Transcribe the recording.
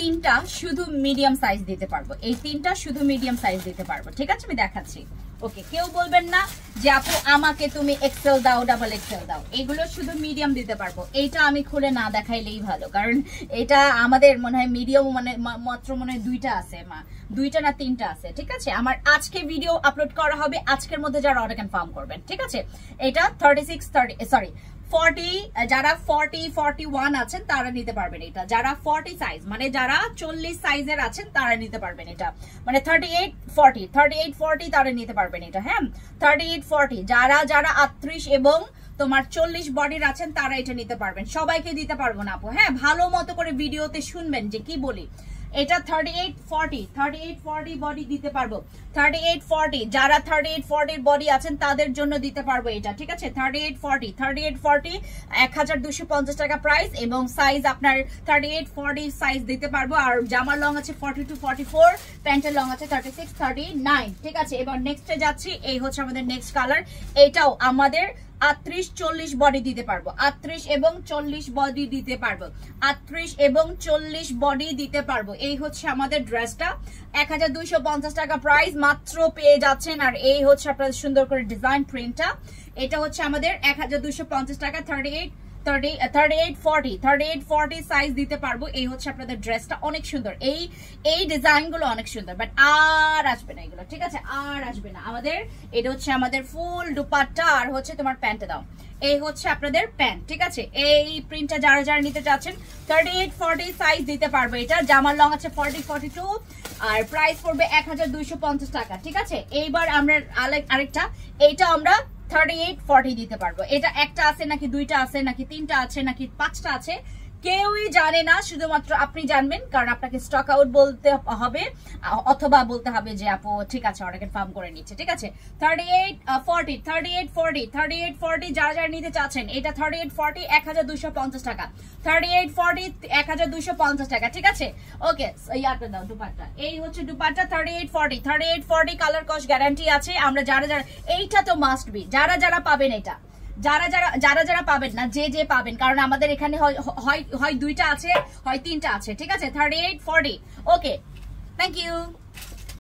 তিনটা শুধু medium size দিতে পারবো, এই তিনটা শুধু মিডিয়াম সাইজ দিতে পারবো। ঠিক আছে, আমি দেখাচ্ছি। ওকে, কেউ বলবেন না যে আপু আমাকে তুমি এক্সেল দাও, ডাবল এক্সেল দাও, এগুলো শুধু মিডিয়াম দিতে পারবো। এইটা আমি খুলে না দেখাইলেই ভালো, কারণ এটা আমাদের মনে হয় মিডিয়াম মানে মাত্র মনে হয় দুইটা আছে, দুইটা না তিনটা আছে। ঠিক আছে, আমার আজকে ভিডিও আপলোড করা হবে আজকের মধ্যে যারা অর্ডার কনফার্ম করবেন। ঠিক আছে, এটা 40 যারা 41 আছেন তারা নিতে পারবেন এটা, যারা 40 সাইজ মানে যারা 40 সাইজের আছেন তারা নিতে পারবেন এটা, মানে 38-40 তারা নিতে পারবেন এটা। হ্যাঁ, 38-40 যারা 38 এবং তোমার 40 বডির আছেন তারা এটা নিতে পারবেন। সবাইকে দিতে পারবো না আপু। হ্যাঁ, ভালো মতো করে ভিডিওতে শুনবেন যে কি বলি। এটা 38-40 বডি দিতে পারবো। 38-40 যারা 38-40 বডি আছেন তাদের জন্য দিতে পারবো এটা। ঠিক আছে, 38-40 1250 টাকা প্রাইস, এবং সাইজ আপনার 38-40 সাইজ দিতে পারবো। আর জামার লং আছে 42-44, প্যান্টের লং আছে 36-39। ঠিক আছে, এবার নেক্সটে যাচ্ছি। এই হচ্ছে আমাদের নেক্সট কালার। এটাও আমাদের 38-40 বডি দিতে পারবো, 38 এবং 40 বডি দিতে পারবো, 38 এবং 40 বডি দিতে পারবো। এই হচ্ছে আমাদের ড্রেসটা, 1250 টাকা প্রাইস মাত্র পেয়ে যাচ্ছেন। আর এই হচ্ছে আপনাদের সুন্দর করে ডিজাইন প্রিন্টটা। এটা হচ্ছে আমাদের 1250 টাকা, 38-40 সাইজ দিতে পারবো। এই হচ্ছে আপনাদের ড্রেসটা, অনেক সুন্দর। এই ডিজাইন গুলো অনেক সুন্দর, বাট আর আসবে না এগুলো। ঠিক আছে, আর আসবে না আমাদের। এটা হচ্ছে আমাদের ফুল দুপাট্টা, আর হচ্ছে তোমার প্যান্টে দাও। এই হচ্ছে আপনাদের প্যান্ট। ঠিক আছে, এই প্রিন্টটা যারা যারা নিতে চাচ্ছেন 38-40 সাইজ দিতে পারবো। এটা জামার লং আছে 40-42, আর প্রাইস পড়বে 1250 টাকা। ঠিক আছে, এইবার আমরা আরেকটা, এইটা আমরা 38-40 দিতে পারবো। এটা একটা আছে নাকি দুইটা আছে নাকি তিনটা আছে নাকি পাঁচটা আছে কেউই জানে না, শুধুমাত্র আপনি জানবেন, কারণ আপনাকে স্টক আউট বলতে হবে অথবা বলতে হবে যে আপু ঠিক আছে অর্ডার কনফার্ম করে নিচ্ছে। ঠিক আছে, 38-40 যারা যারা নিতে চাচ্ছেন এটা 38-40 1250 টাকা, 38-40 1250 টাকা। ঠিক আছে, ওকে, ইয়াটা দাও দুপাট্টা। এই হচ্ছে দুপাট্টা 38-40 কালার কস্ট গ্যারান্টি আছে। আমরা যারা যারা, এইটা তো মাস্ট বি, যারা যারা পাবেন এটা, যারা যারা পাবেন না যে পাবেন, কারণ আমাদের এখানে হয় দুইটা আছে হয় তিনটা আছে। ঠিক আছে, 38-40। ওকে, থ্যাংক ইউ।